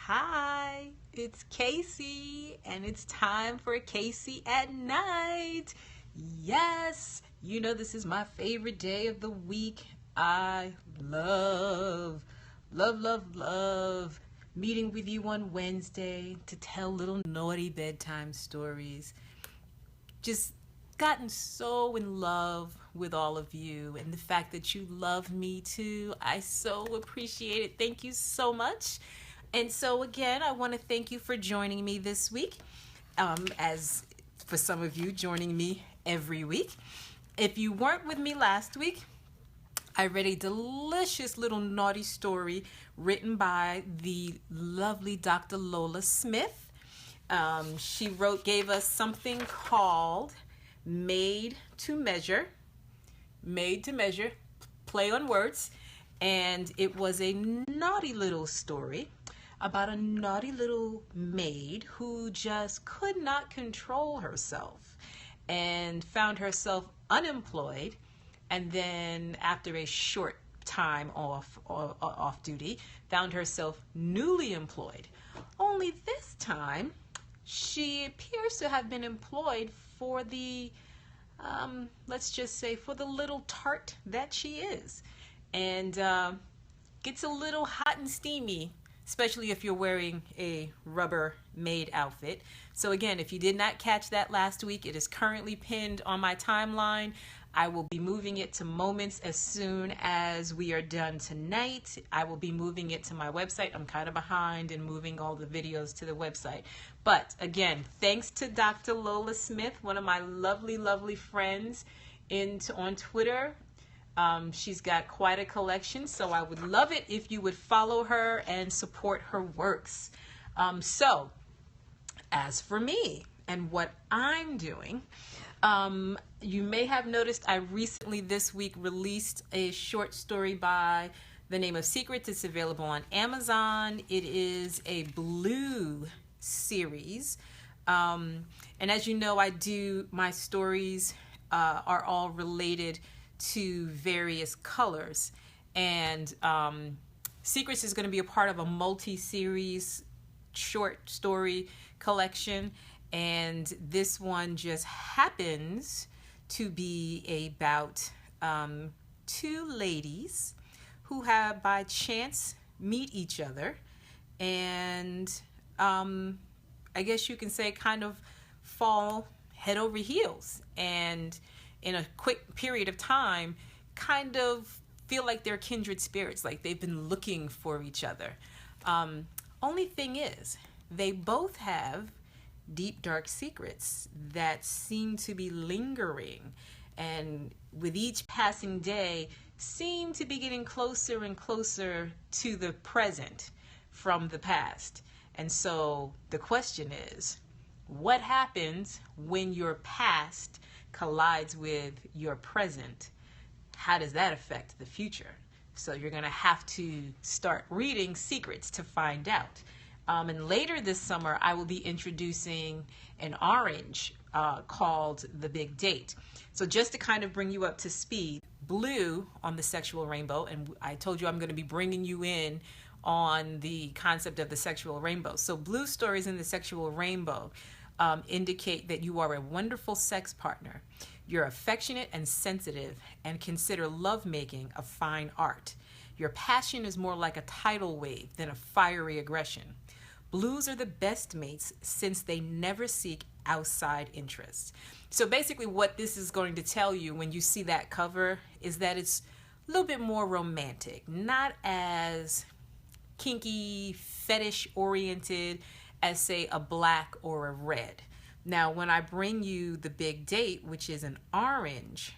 Hi, it's Casey, and it's time for Casey at Night. Yes, you know this is my favorite day of the week. I love meeting with you on Wednesday to tell little naughty bedtime stories. Just gotten so in love with all of you and the fact that you love me too. I so appreciate it. Thank you so much. And so again, I want to thank you for joining me this week. As for some of you joining me every week. If you weren't with me last week, I read a delicious little naughty story written by the lovely Dr. Lola Smith. She gave us something called Made to Measure, play on words, and it was a naughty little story about a naughty little maid who just could not control herself and found herself unemployed, and then after a short time off duty, found herself newly employed. Only this time, she appears to have been employed for the, let's just say, for the little tart that she is. And gets a little hot and steamy, especially if you're wearing a Rubbermaid outfit. So again, if you did not catch that last week, it is currently pinned on my timeline. I will be moving it to Moments as soon as we are done tonight. I will be moving it to my website. I'm kind of behind in moving all the videos to the website. But again, thanks to Dr. Lola Smith, one of my lovely friends on Twitter. She's got quite a collection, so I would love it if you would follow her and support her works. So, as for me and what I'm doing, you may have noticed I recently this week released a short story by the name of Secrets. It's available on Amazon. It is a blue series. And as you know, I do my stories are all related to various colors. And Secrets is going to be a part of a multi-series short story collection. And this one just happens to be about two ladies who have by chance meet each other and I guess you can say kind of fall head over heels, and in a quick period of time kind of feel like they're kindred spirits, like they've been looking for each other. Only thing is, they both have deep, dark secrets that seem to be lingering, and with each passing day seem to be getting closer and closer to the present from the past. And so the question is, what happens when your past collides with your present? How does that affect the future? So you're going to have to start reading Secrets to find out. And later this summer, I will be introducing an orange called The Big Date. So just to kind of bring you up to speed, blue on the sexual rainbow, and I told you I'm going to be bringing you in on the concept of the sexual rainbow. So blue stories in the sexual rainbow indicate that you are a wonderful sex partner. You're affectionate and sensitive and consider lovemaking a fine art. Your passion is more like a tidal wave than a fiery aggression. Blues are the best mates since they never seek outside interests. So basically what this is going to tell you when you see that cover is that it's a little bit more romantic, not as kinky, fetish oriented as say a black or a red. Now when I bring you The Big Date, which is an orange,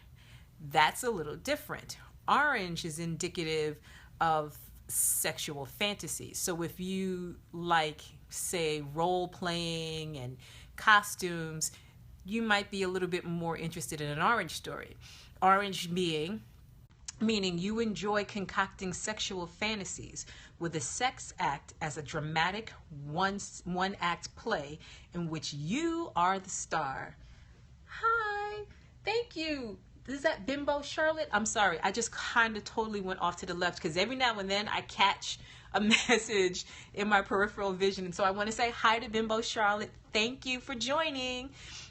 that's a little different. Orange is indicative of sexual fantasy. So if you like, say, role playing and costumes, you might be a little bit more interested in an orange story. Orange meaning you enjoy concocting sexual fantasies with a sex act as a dramatic one-act play in which you are the star. Hi, thank you. Is that Bimbo Charlotte? I'm sorry, I just kind of totally went off to the left because every now and then I catch a message in my peripheral vision. And so I want to say hi to Bimbo Charlotte. Thank you for joining.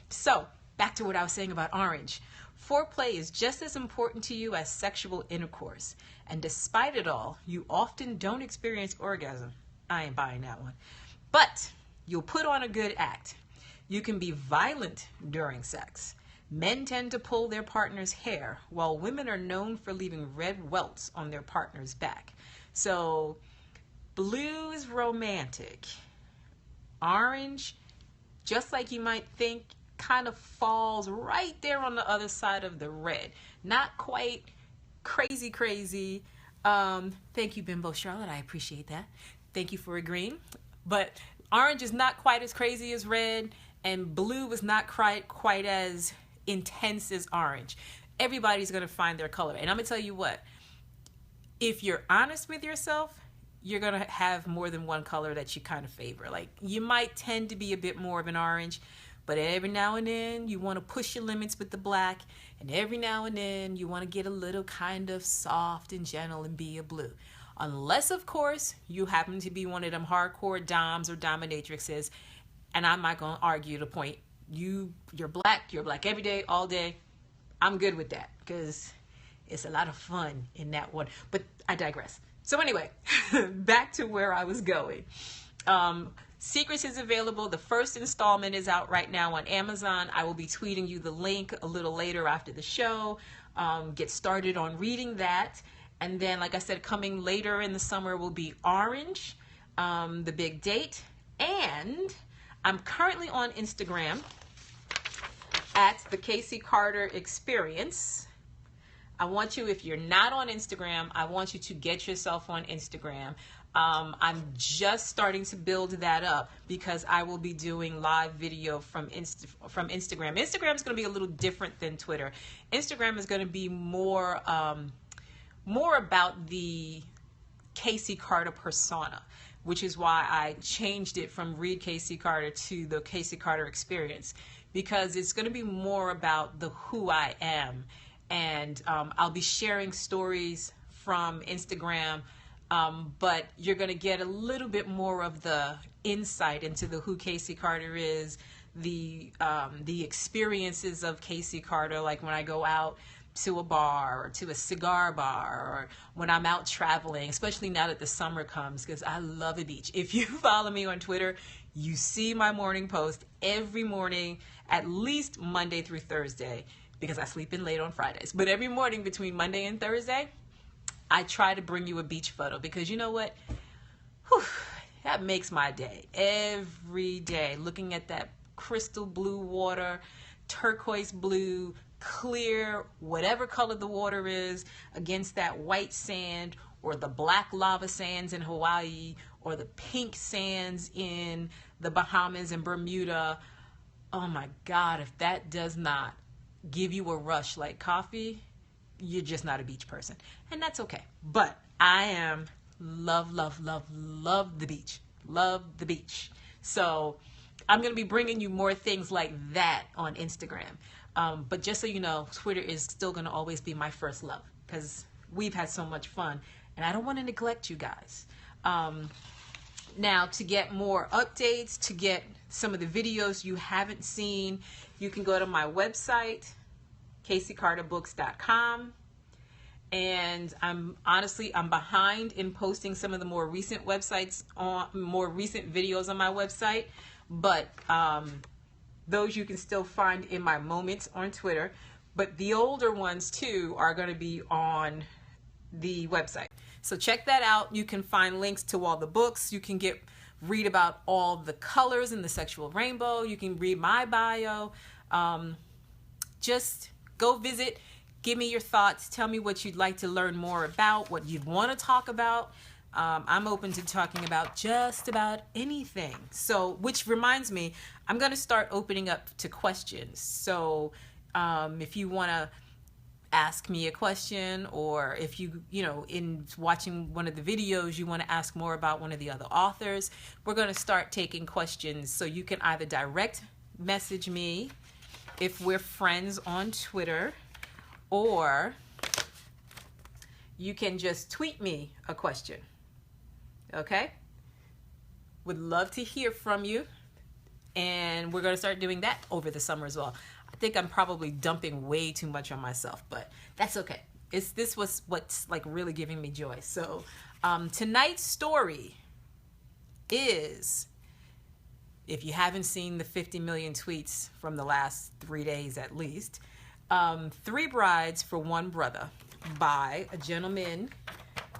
So back to what I was saying about orange. Foreplay is just as important to you as sexual intercourse. And despite it all, you often don't experience orgasm. I ain't buying that one. But you'll put on a good act. You can be violent during sex. Men tend to pull their partner's hair, while women are known for leaving red welts on their partner's back. So blue is romantic. Orange, just like you might think, kind of falls right there on the other side of the red. Not quite crazy. Thank you, Bimbo Charlotte. I appreciate that. Thank you for agreeing. But orange is not quite as crazy as red, and blue is not quite as intense as orange. Everybody's going to find their color. And I'm going to tell you what, if you're honest with yourself, you're going to have more than one color that you kind of favor. Like, you might tend to be a bit more of an orange, but every now and then you want to push your limits with the black, and every now and then you want to get a little kind of soft and gentle and be a blue. Unless, of course, you happen to be one of them hardcore doms or dominatrixes, and I'm not going to argue the point. You're black every day, all day. I'm good with that because it's a lot of fun in that one. But I digress. So anyway, back to where I was going. Secrets is available. The first installment is out right now on Amazon. I will be tweeting you the link a little later after the show. Get started on reading that. And then, like I said, coming later in the summer will be Orange, The Big Date. And I'm currently on Instagram at the Casey Carter Experience. I want you, if you're not on Instagram, I want you to get yourself on Instagram. I'm just starting to build that up because I will be doing live video from Instagram. Instagram is going to be a little different than Twitter. Instagram is going to be more about the Casey Carter persona, which is why I changed it from Read Casey Carter to the Casey Carter Experience, because it's going to be more about the who I am. And I'll be sharing stories from Instagram, but you're going to get a little bit more of the insight into the who Casey Carter is, the experiences of Casey Carter, like when I go out to a bar or to a cigar bar, or when I'm out traveling, especially now that the summer comes, because I love a beach. If you follow me on Twitter, you see my morning post every morning, at least Monday through Thursday, because I sleep in late on Fridays. But every morning between Monday and Thursday, I try to bring you a beach photo, because you know what? Whew, that makes my day. Every day, looking at that crystal blue water, turquoise blue, clear, whatever color the water is, against that white sand, or the black lava sands in Hawaii, or the pink sands in the Bahamas and Bermuda. Oh my God, if that does not give you a rush like coffee, you're just not a beach person. And that's okay. But I am love the beach. Love the beach. So I'm going to be bringing you more things like that on Instagram. But just so you know, Twitter is still going to always be my first love, because we've had so much fun, and I don't want to neglect you guys. Now, to get more updates, to get some of the videos you haven't seen, you can go to my website, CaseyCarterBooks.com. And I'm behind in posting some of the more recent videos on my website, but those you can still find in my moments on Twitter. But the older ones too are going to be on the website. So check that out. You can find links to all the books. You can read about all the colors in the sexual rainbow. You can read my bio. Just go visit. Give me your thoughts. Tell me what you'd like to learn more about, what you'd want to talk about. I'm open to talking about just about anything. So, which reminds me, I'm going to start opening up to questions. So if you want to ask me a question, or if in watching one of the videos, you want to ask more about one of the other authors, we're going to start taking questions. So you can either direct message me if we're friends on Twitter, or you can just tweet me a question. Okay? Would love to hear from you. And we're going to start doing that over the summer as well. I think I'm probably dumping way too much on myself, but that's okay. This was what's like really giving me joy. So tonight's story is, if you haven't seen the 50 million tweets from the last 3 days at least, Three Brides for One Brother by a gentleman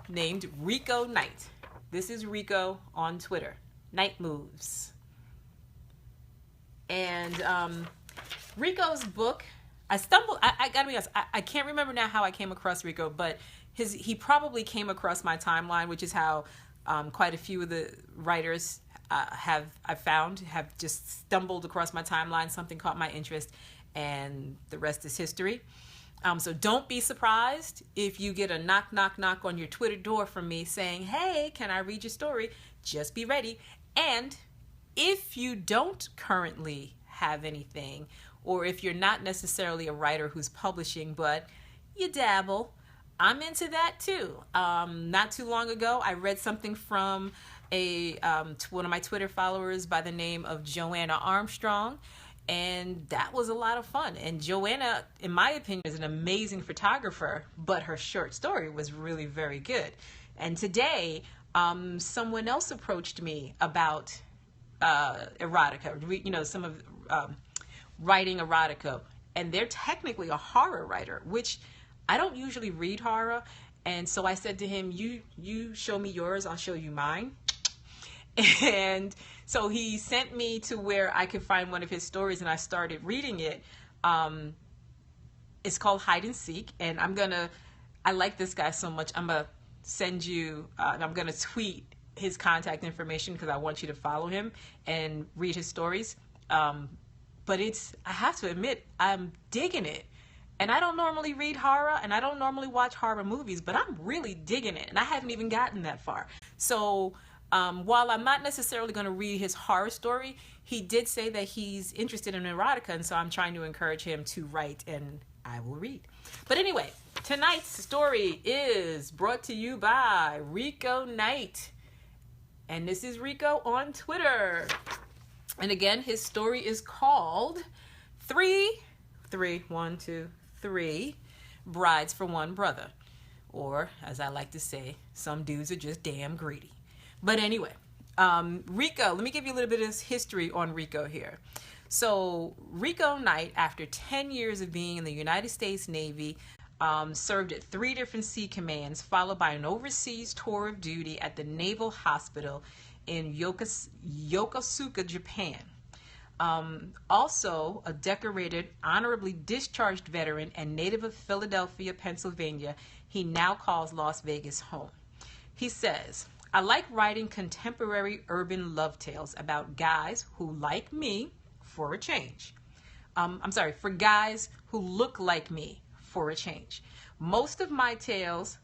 named Rekeaux Nyte. This is Rekeaux on Twitter. Night Moves. And Rekeaux's book, I gotta be honest, I can't remember now how I came across Rekeaux, but he probably came across my timeline, which is how quite a few of the writers have just stumbled across my timeline. Something caught my interest, and the rest is history. So don't be surprised if you get a knock, knock, knock on your Twitter door from me saying, hey, can I read your story? Just be ready. And if you don't currently have anything, or if you're not necessarily a writer who's publishing, but you dabble, I'm into that too. Not too long ago, I read something from one of my Twitter followers by the name of Joanna Armstrong, and that was a lot of fun. And Joanna, in my opinion, is an amazing photographer, but her short story was really very good. And today, someone else approached me about erotica, some of writing erotica, and they're technically a horror writer, which I don't usually read horror. And so I said to him, you show me yours, I'll show you mine. And so he sent me to where I could find one of his stories, and I started reading it. It's called Hide and Seek, and I like this guy so much, I'm gonna send you, I'm gonna tweet his contact information because I want you to follow him and read his stories. But I have to admit, I'm digging it. And I don't normally read horror, and I don't normally watch horror movies, but I'm really digging it, and I haven't even gotten that far. So while I'm not necessarily going to read his horror story, he did say that he's interested in erotica, and so I'm trying to encourage him to write, and I will read. But anyway, tonight's story is brought to you by Rekeaux Nyte. And this is Rekeaux on Twitter. And again, his story is called Three Brides for One Brother. Or, as I like to say, some dudes are just damn greedy. But anyway, Rekeaux, let me give you a little bit of history on Rekeaux here. So, Rekeaux Nyte, after 10 years of being in the United States Navy, served at 3 different sea commands, followed by an overseas tour of duty at the Naval Hospital in Yokosuka, Japan. Also a decorated, honorably discharged veteran and native of Philadelphia, Pennsylvania, he now calls Las Vegas home. He says, I like writing contemporary urban love tales about guys who like me for a change. For guys who look like me for a change. Most of my tales,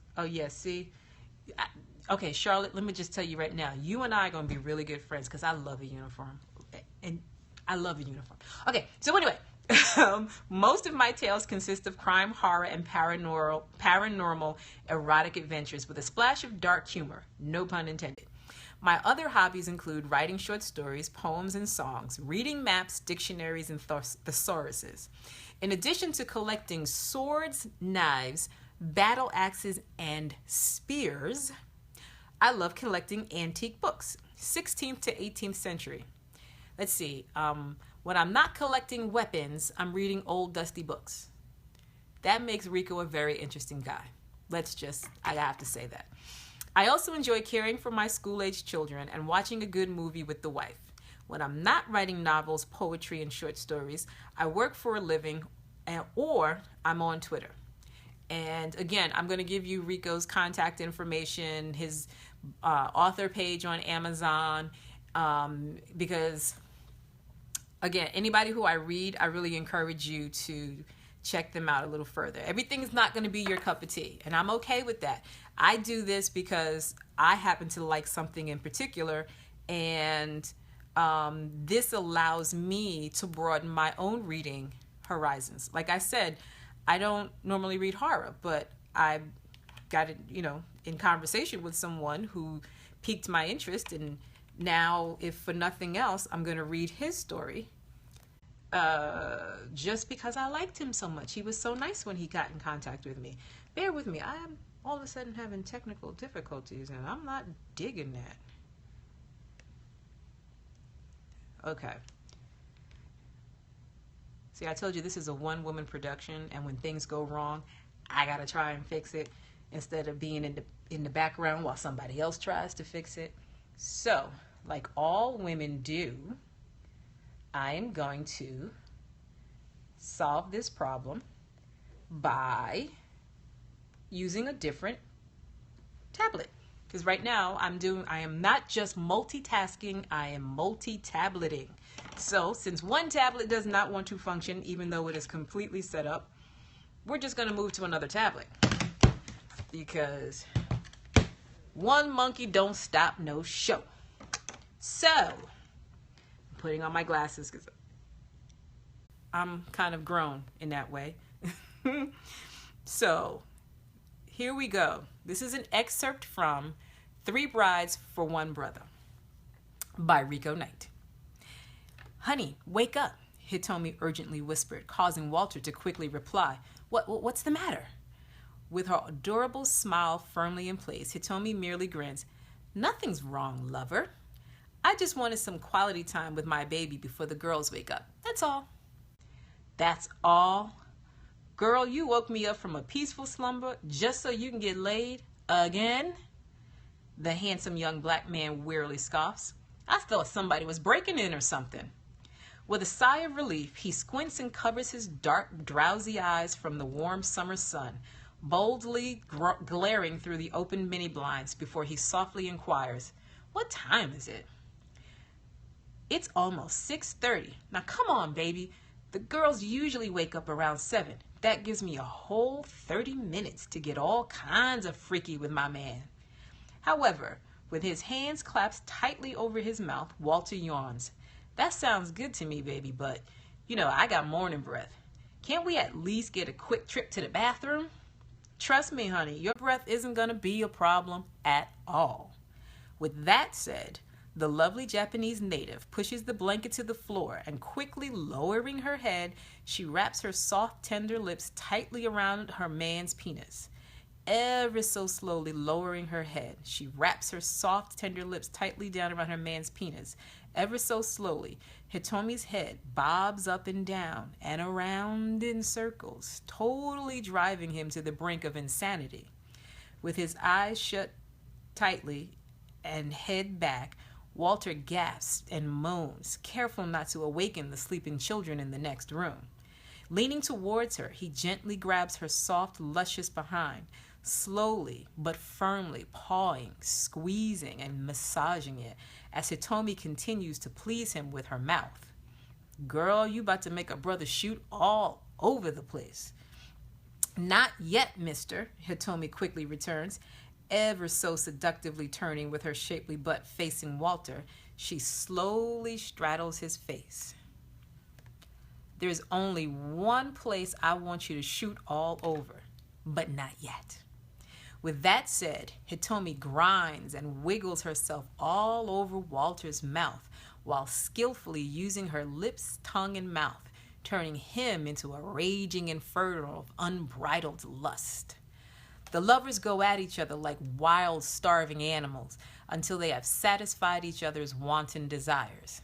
okay, Charlotte, let me just tell you right now, you and I are going to be really good friends because I love a uniform. And I love a uniform. Okay, so anyway, most of my tales consist of crime, horror, and paranormal erotic adventures with a splash of dark humor, no pun intended. My other hobbies include writing short stories, poems, and songs, reading maps, dictionaries, and thesauruses. In addition to collecting swords, knives, battle axes, and spears, I love collecting antique books, 16th to 18th century. Let's see, when I'm not collecting weapons, I'm reading old dusty books. That makes Rekeaux a very interesting guy. I have to say that. I also enjoy caring for my school-aged children and watching a good movie with the wife. When I'm not writing novels, poetry, and short stories, I work for a living or I'm on Twitter. And again, I'm going to give you Rekeaux's contact information, his author page on Amazon, because, again, anybody who I read, I really encourage you to check them out a little further. Everything is not going to be your cup of tea, and I'm okay with that. I do this because I happen to like something in particular, and this allows me to broaden my own reading horizons. Like I said, I don't normally read horror, but I got it, in conversation with someone who piqued my interest, and now, if for nothing else, I'm going to read his story just because I liked him so much. He was so nice when he got in contact with me. Bear with me. I am all of a sudden having technical difficulties, and I'm not digging that. Okay. See, I told you this is a one-woman production, and when things go wrong, I got to try and fix it instead of being in the background while somebody else tries to fix it. So, like all women do, I am going to solve this problem by using a different tablet. Because right now I am not just multitasking, I am multi-tableting. So since one tablet does not want to function, even though it is completely set up, we're just going to move to another tablet. Because one monkey don't stop no show. So, I'm putting on my glasses because I'm kind of grown in that way. So, here we go. This is an excerpt from 3 Brides for One Brother by Rekeaux Nyte. "Honey, wake up," Hitomi urgently whispered, causing Walter to quickly reply, What's the matter?" With her adorable smile firmly in place, Hitomi merely grins. "Nothing's wrong, lover. I just wanted some quality time with my baby before the girls wake up. That's all." "That's all? Girl, you woke me up from a peaceful slumber just so you can get laid again?" The handsome young black man wearily scoffs. "I thought somebody was breaking in or something." With a sigh of relief, he squints and covers his dark, drowsy eyes from the warm summer sun, boldly glaring through the open mini blinds before he softly inquires, "What time is it?" "It's almost 6:30. Now come on, baby. The girls usually wake up around 7. That gives me a whole 30 minutes to get all kinds of freaky with my man." However, with his hands clasped tightly over his mouth, Walter yawns. "That sounds good to me, baby, but, I got morning breath. Can't we at least get a quick trip to the bathroom?" "Trust me, honey, your breath isn't going to be a problem at all." With that said, the lovely Japanese native pushes the blanket to the floor and quickly lowering her head, she wraps her soft, tender lips tightly around her man's penis. Ever so slowly lowering her head, she wraps her soft, tender lips tightly down around her man's penis. Ever so slowly, Hitomi's head bobs up and down and around in circles, totally driving him to the brink of insanity. With his eyes shut tightly and head back, Walter gasps and moans, careful not to awaken the sleeping children in the next room. Leaning towards her, he gently grabs her soft, luscious behind, slowly but firmly pawing, squeezing, and massaging it as Hitomi continues to please him with her mouth. "Girl, you about to make a brother shoot all over the place." "Not yet, mister," Hitomi quickly returns, ever so seductively turning with her shapely butt facing Walter. She slowly straddles his face. "There's only one place I want you to shoot all over, but not yet." With that said, Hitomi grinds and wiggles herself all over Walter's mouth while skillfully using her lips, tongue, and mouth, turning him into a raging inferno of unbridled lust. The lovers go at each other like wild, starving animals until they have satisfied each other's wanton desires.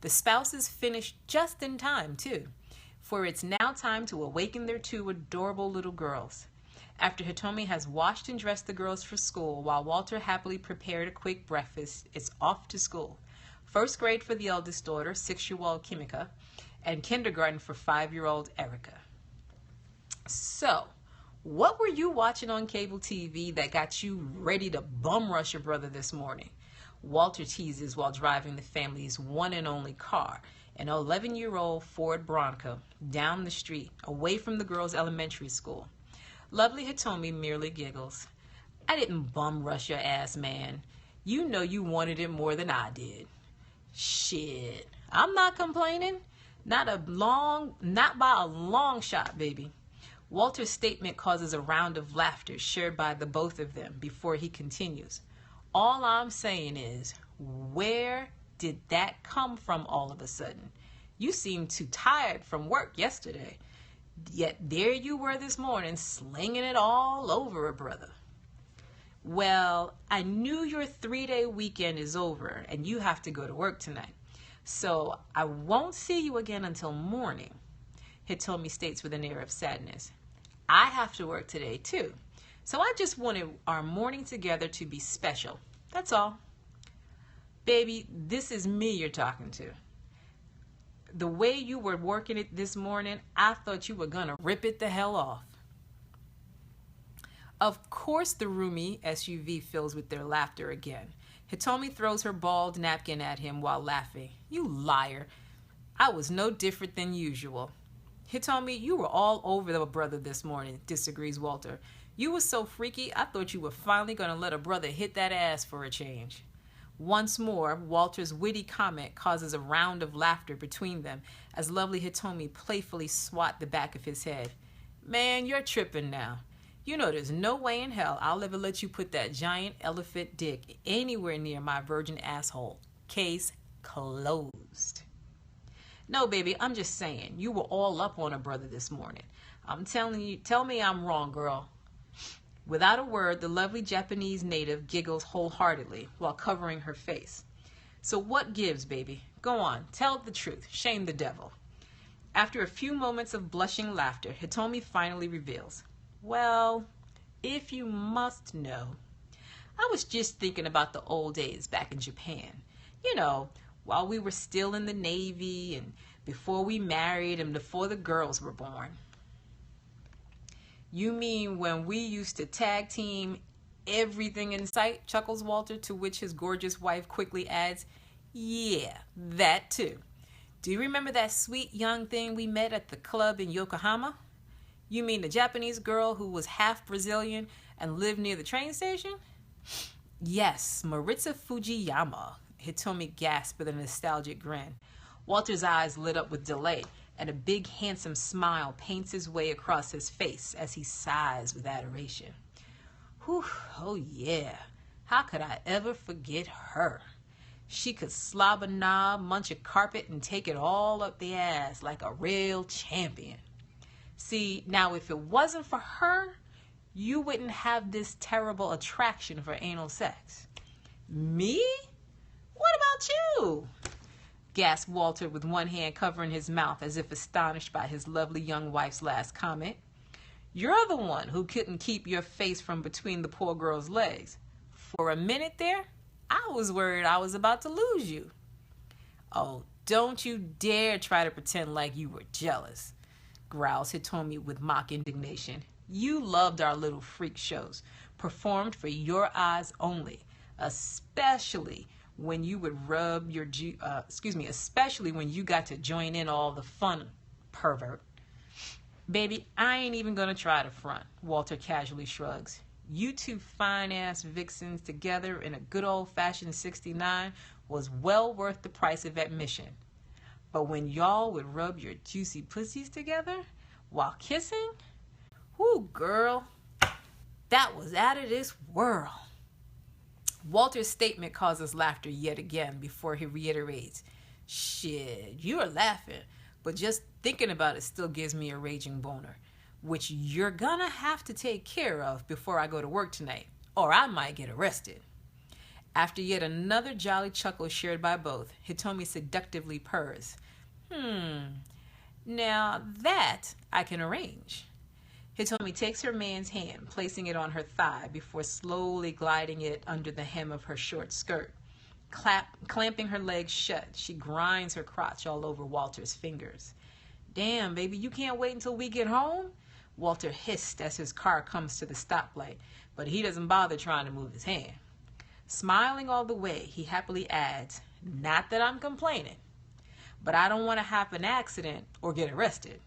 The spouses finish just in time, too, for it's now time to awaken their 2 adorable little girls. After Hitomi has washed and dressed the girls for school, while Walter happily prepared a quick breakfast, it's off to school. First grade for the eldest daughter, 6-year-old Kimika, and kindergarten for 5-year-old Erotica. So, what were you watching on cable TV that got you ready to bum rush your brother this morning? Walter teases while driving the family's one and only car, an 11-year-old Ford Bronco, down the street, away from the girls' elementary school. Lovely Hitomi merely giggles. "I didn't bum rush your ass, man. You know you wanted it more than I did." "Shit, I'm not complaining. Not by a long shot, baby." Walter's statement causes a round of laughter shared by the both of them before he continues. All I'm saying is, where did that come from all of a sudden? You seemed too tired from work yesterday. Yet there you were this morning, slinging it all over a brother. Well, I knew your 3-day weekend is over and you have to go to work tonight. So I won't see you again until morning, Hitomi states with an air of sadness. I have to work today too. So I just wanted our morning together to be special. That's all. Baby, this is me you're talking to. The way you were working it this morning, I thought you were gonna rip it the hell off. Of course the roomy SUV fills with their laughter again. Hitomi throws her bald napkin at him while laughing. You liar. I was no different than usual. Hitomi, you were all over the brother this morning, disagrees Walter. You were so freaky, I thought you were finally going to let a brother hit that ass for a change. Once more, Walter's witty comment causes a round of laughter between them as lovely Hitomi playfully swat the back of his head. Man, you're tripping now. You know there's no way in hell I'll ever let you put that giant elephant dick anywhere near my virgin asshole. Case closed. No, baby, I'm just saying, you were all up on a brother this morning. I'm telling you, tell me I'm wrong, girl. Without a word, the lovely Japanese native giggles wholeheartedly while covering her face. So what gives, baby? Go on, tell the truth. Shame the devil. After a few moments of blushing laughter, Hitomi finally reveals, well, if you must know, I was just thinking about the old days back in Japan. You know, while we were still in the Navy and before we married and before the girls were born. You mean when we used to tag team everything in sight, chuckles Walter, to which his gorgeous wife quickly adds, yeah, that too. Do you remember that sweet young thing we met at the club in Yokohama? You mean the Japanese girl who was half Brazilian and lived near the train station? Yes, Maritza Fujiyama, Hitomi gasped with a nostalgic grin. Walter's eyes lit up with delight, and a big handsome smile paints his way across his face as he sighs with adoration. Whew, oh yeah, how could I ever forget her? She could slob a knob, munch a carpet, and take it all up the ass like a real champion. See, now if it wasn't for her, you wouldn't have this terrible attraction for anal sex. Me? What about you? Gasped Walter with one hand covering his mouth as if astonished by his lovely young wife's last comment. You're the one who couldn't keep your face from between the poor girl's legs. For a minute there, I was worried I was about to lose you. Oh, don't you dare try to pretend like you were jealous, growls Hitomi with mock indignation. You loved our little freak shows, performed for your eyes only, especially when you would rub your, especially when you got to join in all the fun, pervert. Baby, I ain't even gonna try to front, Walter casually shrugs. You two fine-ass vixens together in a good old-fashioned 69 was well worth the price of admission. But when y'all would rub your juicy pussies together while kissing, whoo, girl, that was out of this world. Walter's statement causes laughter yet again before he reiterates, shit, you are laughing, but just thinking about it still gives me a raging boner, which you're gonna have to take care of before I go to work tonight, or I might get arrested. After yet another jolly chuckle shared by both, Hitomi seductively purrs. Now that I can arrange. Hitomi takes her man's hand, placing it on her thigh before slowly gliding it under the hem of her short skirt. Clamping her legs shut, she grinds her crotch all over Walter's fingers. Damn, baby, you can't wait until we get home? Walter hissed as his car comes to the stoplight, but he doesn't bother trying to move his hand. Smiling all the way, he happily adds, not that I'm complaining, but I don't want to have an accident or get arrested.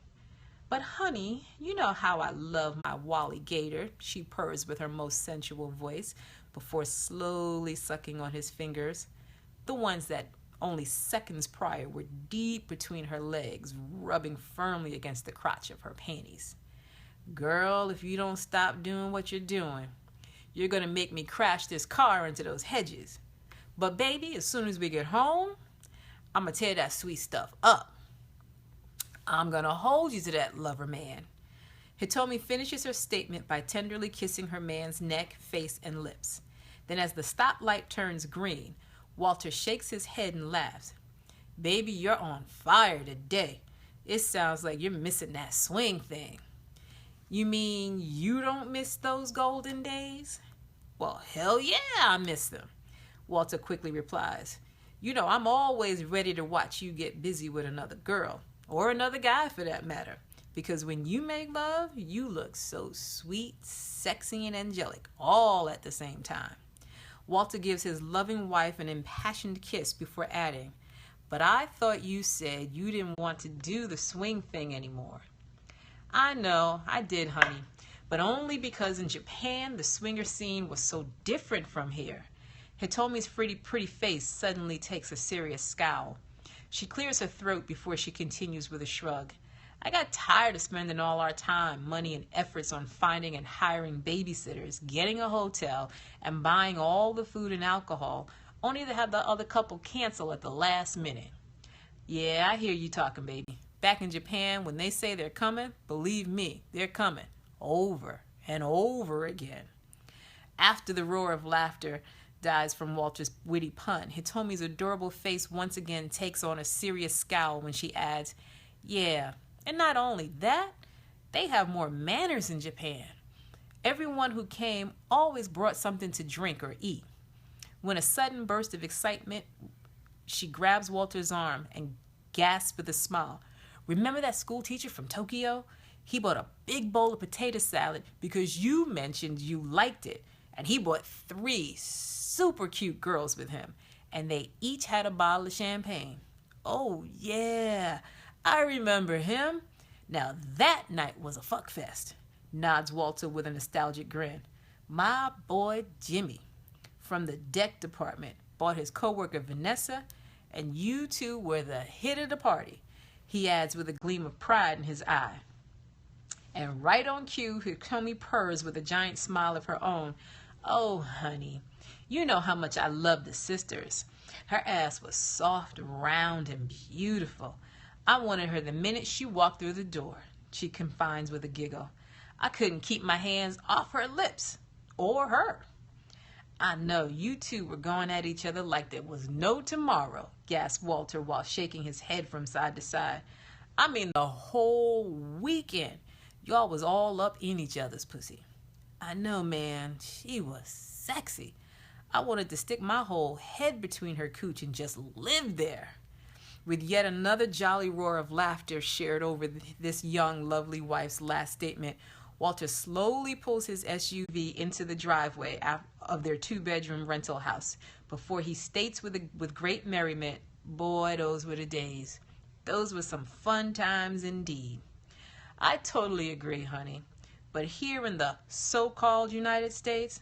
But honey, you know how I love my Wally Gator, she purrs with her most sensual voice before slowly sucking on his fingers, the ones that only seconds prior were deep between her legs, rubbing firmly against the crotch of her panties. Girl, if you don't stop doing what you're doing, you're going to make me crash this car into those hedges. But baby, as soon as we get home, I'm going to tear that sweet stuff up. I'm going to hold you to that lover man. Hitomi finishes her statement by tenderly kissing her man's neck, face, and lips. Then as the stoplight turns green, Walter shakes his head and laughs. Baby, you're on fire today. It sounds like you're missing that swing thing. You mean you don't miss those golden days? Well, hell yeah, I miss them. Walter quickly replies. You know, I'm always ready to watch you get busy with another girl, or another guy for that matter. Because when you make love, you look so sweet, sexy, and angelic, all at the same time. Walter gives his loving wife an impassioned kiss before adding, but I thought you said you didn't want to do the swing thing anymore. I know, I did, honey, but only because in Japan the swinger scene was so different from here. Hitomi's pretty face suddenly takes a serious scowl. She clears her throat before she continues with a shrug. I got tired of spending all our time, money, and efforts on finding and hiring babysitters, getting a hotel, and buying all the food and alcohol, only to have the other couple cancel at the last minute. Yeah, I hear you talking, baby. Back in Japan, when they say they're coming, believe me, they're coming. Over and over again. After the roar of laughter dies from Walter's witty pun, Hitomi's adorable face once again takes on a serious scowl when she adds, yeah, and not only that, they have more manners in Japan. Everyone who came always brought something to drink or eat. When a sudden burst of excitement, she grabs Walter's arm and gasps with a smile. Remember that school teacher from Tokyo? He bought a big bowl of potato salad because you mentioned you liked it. And he brought 3 super cute girls with him. And they each had a bottle of champagne. Oh, yeah. I remember him. Now that night was a fuck fest, nods Walter with a nostalgic grin. My boy Jimmy from the deck department bought his coworker Vanessa, and you two were the hit of the party, he adds with a gleam of pride in his eye. And right on cue, Hitomi purrs with a giant smile of her own. Oh, honey, you know how much I love the sisters. Her ass was soft, round, and beautiful. I wanted her the minute she walked through the door, she confides with a giggle. I couldn't keep my hands off her lips, or her. I know, you two were going at each other like there was no tomorrow, gasped Walter while shaking his head from side to side. I mean the whole weekend. Y'all was all up in each other's pussy. I know, man, she was sexy. I wanted to stick my whole head between her cooch and just live there. With yet another jolly roar of laughter shared over this young, lovely wife's last statement, Walter slowly pulls his SUV into the driveway of their 2-bedroom rental house before he states with great merriment, boy, those were the days. Those were some fun times indeed. I totally agree, honey. But here in the so-called United States,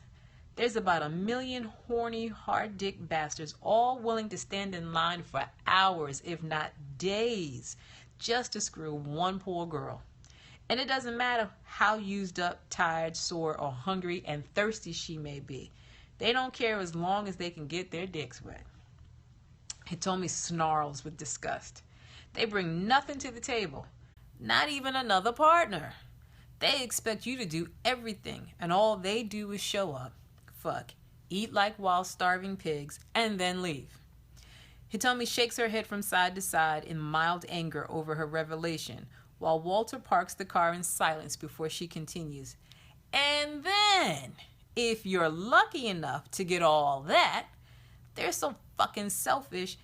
there's about 1 million horny, hard-dick bastards all willing to stand in line for hours, if not days, just to screw one poor girl. And it doesn't matter how used up, tired, sore, or hungry and thirsty she may be. They don't care as long as they can get their dicks wet. Hitomi snarls with disgust. They bring nothing to the table, not even another partner. They expect you to do everything, and all they do is show up, fuck, eat like wild starving pigs, and then leave. Hitomi shakes her head from side to side in mild anger over her revelation, while Walter parks the car in silence before she continues. And then, if you're lucky enough to get all that, they're so fucking selfish,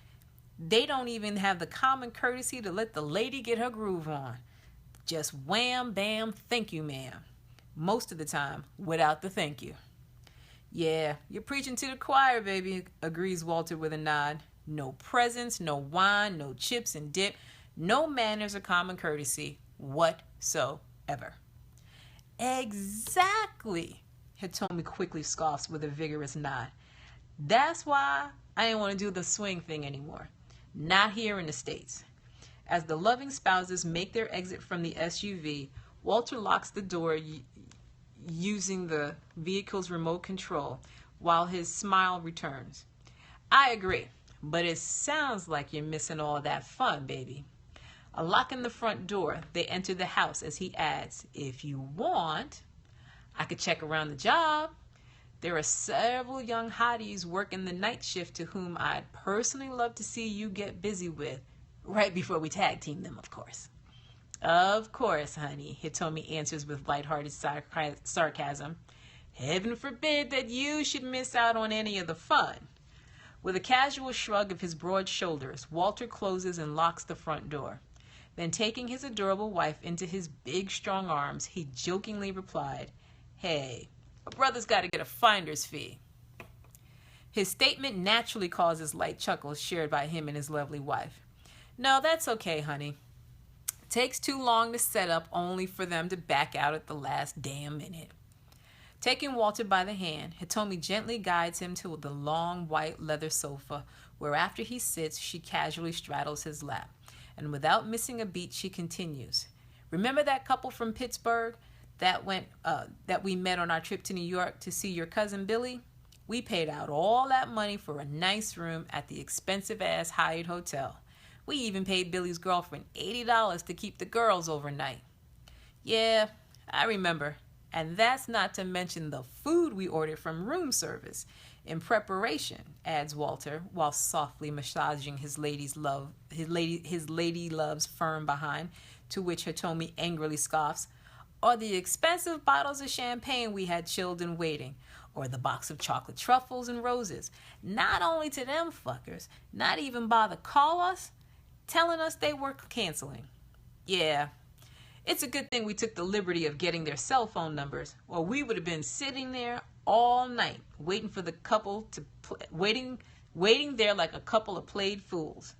they don't even have the common courtesy to let the lady get her groove on. Just wham, bam, thank you, ma'am. Most of the time, without the thank you. Yeah, you're preaching to the choir, baby, agrees Walter with a nod. No presents, no wine, no chips and dip, no manners or common courtesy whatsoever. Exactly, Hitomi quickly scoffs with a vigorous nod. That's why I didn't want to do the swing thing anymore. Not here in the States. As the loving spouses make their exit from the SUV, Walter locks the door. using the vehicle's remote control while his smile returns. I agree, but it sounds like you're missing all that fun, baby. Unlocking the front door, they enter the house as he adds, if you want, I could check around the job. There are several young hotties working the night shift to whom I'd personally love to see you get busy with, right before we tag team them, of course. Of course, honey, Hitomi answers with lighthearted sarcasm. Heaven forbid that you should miss out on any of the fun. With a casual shrug of his broad shoulders, Walter closes and locks the front door. Then taking his adorable wife into his big, strong arms, he jokingly replied, Hey, a brother's got to get a finder's fee. His statement naturally causes light chuckles shared by him and his lovely wife. No, that's okay, honey. Takes too long to set up only for them to back out at the last damn minute. Taking Walter by the hand, Hitomi gently guides him to the long white leather sofa, where after he sits, she casually straddles his lap. And without missing a beat, she continues. Remember that couple from Pittsburgh that we met on our trip to New York to see your cousin Billy? We paid out all that money for a nice room at the expensive-ass Hyatt Hotel. We even paid Billy's girlfriend $80 to keep the girls overnight. Yeah, I remember. And that's not to mention the food we ordered from room service in preparation, adds Walter, while softly massaging his lady love's firm behind, to which Hitomi angrily scoffs, or the expensive bottles of champagne we had chilled and waiting, or the box of chocolate truffles and roses. Not only to them fuckers, not even bother call us, telling us they were canceling. Yeah, it's a good thing we took the liberty of getting their cell phone numbers, or we would have been sitting there all night waiting for the couple to waiting there like a couple of played fools.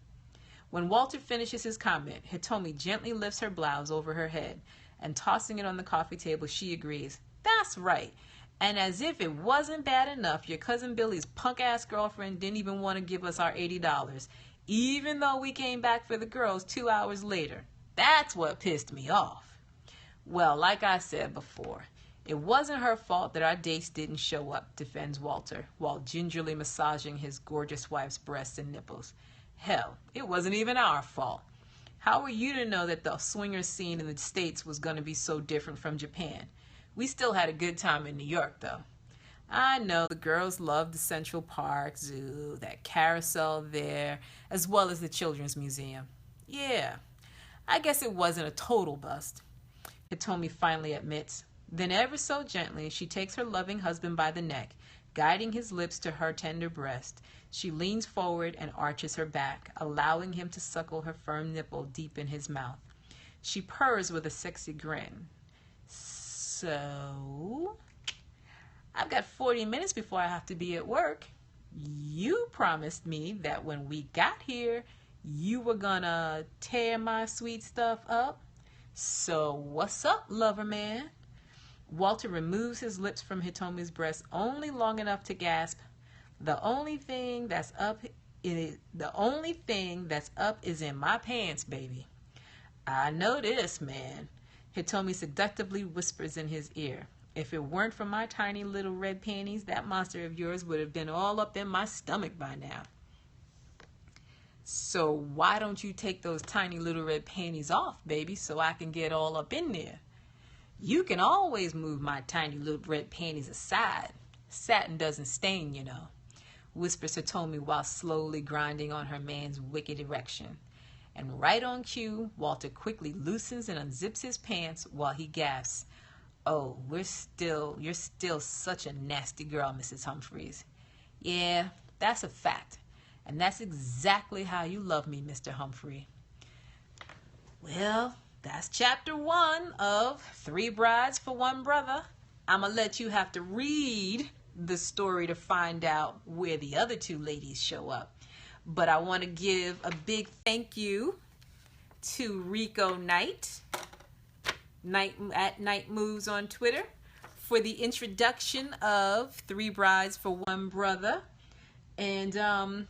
When Walter finishes his comment, Hitomi gently lifts her blouse over her head, and tossing it on the coffee table, she agrees. That's right. And as if it wasn't bad enough, your cousin Billy's punk-ass girlfriend didn't even want to give us our $80, even though we came back for the girls 2 hours later. That's what pissed me off. Well, like I said before, it wasn't her fault that our dates didn't show up, defends Walter, while gingerly massaging his gorgeous wife's breasts and nipples. Hell, it wasn't even our fault. How were you to know that the swinger scene in the States was going to be so different from Japan? We still had a good time in New York, though. I know the girls loved the Central Park Zoo, that carousel there, as well as the Children's Museum. Yeah, I guess it wasn't a total bust, Hitomi finally admits. Then ever so gently, she takes her loving husband by the neck, guiding his lips to her tender breast. She leans forward and arches her back, allowing him to suckle her firm nipple deep in his mouth. She purrs with a sexy grin. So, I've got 40 minutes before I have to be at work. You promised me that when we got here, you were gonna tear my sweet stuff up. So what's up, lover man? Walter removes his lips from Hitomi's breast only long enough to gasp, The only thing that's up is in my pants, baby. I know this, man. Hitomi seductively whispers in his ear. If it weren't for my tiny little red panties, that monster of yours would have been all up in my stomach by now. So why don't you take those tiny little red panties off, baby, so I can get all up in there? You can always move my tiny little red panties aside. Satin doesn't stain, you know, whispers Hitomi while slowly grinding on her man's wicked erection. And right on cue, Walter quickly loosens and unzips his pants while he gasps, "Oh, you're still such a nasty girl, Mrs. Humphreys." "Yeah, that's a fact. And that's exactly how you love me, Mr. Humphrey." Well, that's chapter 1 of 3 Brides for One Brother. I'm going to let you have to read the story to find out where the other 2 ladies show up. But I want to give a big thank you to Rekeaux Nyte, at Night Moves on Twitter, for the introduction of 3 Brides for One Brother. And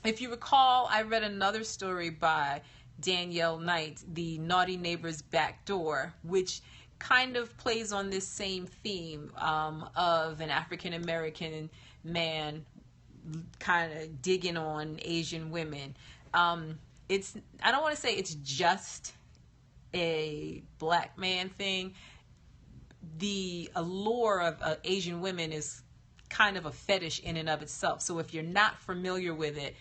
if you recall, I read another story by Danielle Knight, The Naughty Neighbor's Back Door, which kind of plays on this same theme of an African American man kind of digging on Asian women. It's, I don't want to say it's just a black man thing. The allure of Asian women is kind of a fetish in and of itself. So if you're not familiar with it,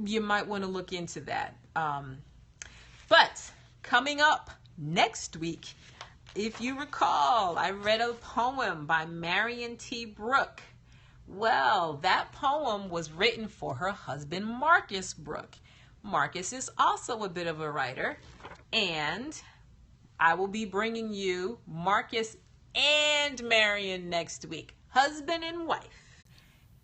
you might want to look into that. But coming up next week, if you recall, I read a poem by Marion T. Brooke. Well, that poem was written for her husband, Marcus Brooke. Marcus is also a bit of a writer, and I will be bringing you Marcus and Marion next week. Husband and wife.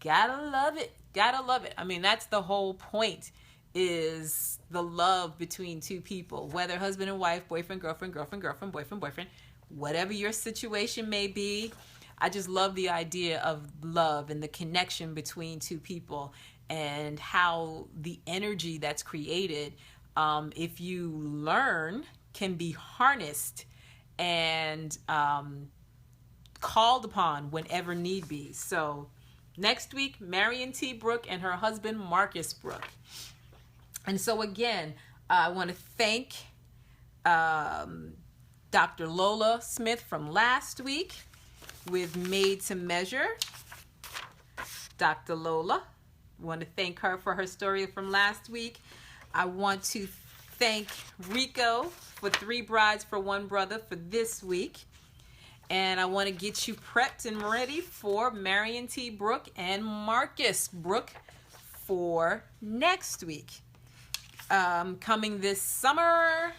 Gotta love it. Gotta love it. I mean, that's the whole point, is the love between two people, whether husband and wife, boyfriend, girlfriend, girlfriend, girlfriend, boyfriend, boyfriend, whatever your situation may be. I just love the idea of love and the connection between two people, and how the energy that's created, if you learn, can be harnessed and called upon whenever need be. So next week, Marion T. Brooke and her husband, Marcus Brooke. And so again, I want to thank Dr. Lola Smith from last week with Made to Measure. Dr. Lola, I want to thank her for her story from last week. I want to thank Rekeaux for 3 Brides for 1 Brother for this week. And I want to get you prepped and ready for Marion T. Brooke and Marcus Brooke for next week. Coming this summer,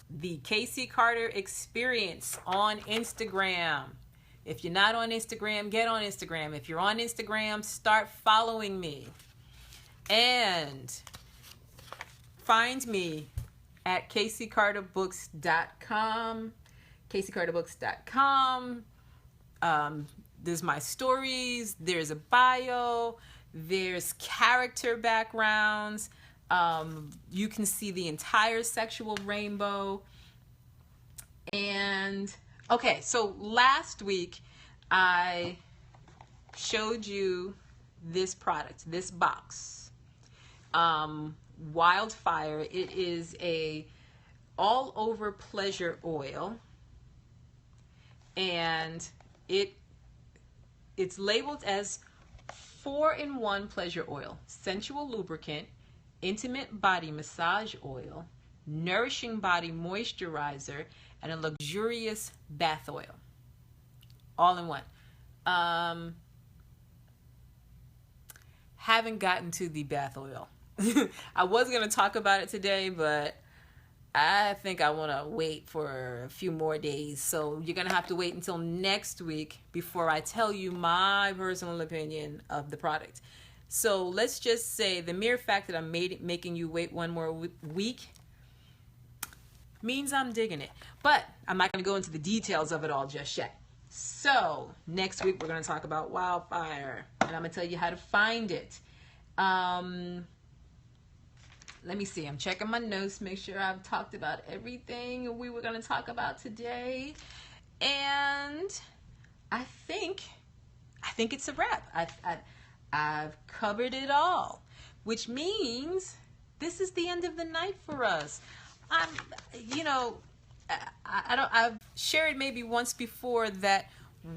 the Casey Carter Experience on Instagram. If you're not on Instagram, get on Instagram. If you're on Instagram, start following me. And find me at CaseyCarterBooks.com. CaseyCarterBooks.com. There's my stories. There's a bio. There's character backgrounds. You can see the entire sexual rainbow. And okay, so last week I showed you this product, this box, Wildfire. It is a all over pleasure oil, and it's labeled as 4-in-1 pleasure oil, sensual lubricant, intimate body massage oil, nourishing body moisturizer, and a luxurious bath oil. All in one. Haven't gotten to the bath oil. I was going to talk about it today, but I think I want to wait for a few more days. So you're going to have to wait until next week before I tell you my personal opinion of the product. So let's just say the mere fact that I'm making you wait one more week means I'm digging it. But I'm not going to go into the details of it all just yet. So next week we're going to talk about Wildfire, and I'm going to tell you how to find it. Let me see. I'm checking my notes, make sure I've talked about everything we were going to talk about today. And I think it's a wrap. I've covered it all, which means this is the end of the night for us. I've shared maybe once before that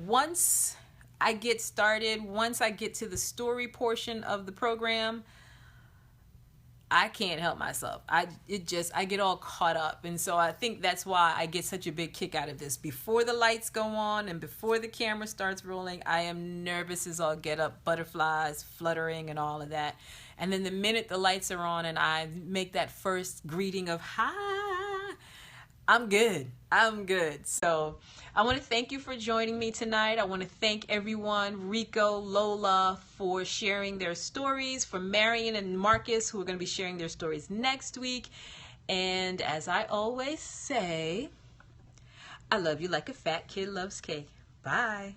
once I get started, once I get to the story portion of the program, I can't help myself. I get all caught up. And so I think that's why I get such a big kick out of this. Before the lights go on and before the camera starts rolling, I am nervous as all get up, butterflies fluttering and all of that. And then the minute the lights are on and I make that first greeting of hi, I'm good. So I want to thank you for joining me tonight. I want to thank everyone, Rekeaux, Lola, for sharing their stories, for Marion and Marcus, who are going to be sharing their stories next week. And as I always say, I love you like a fat kid loves cake. Bye.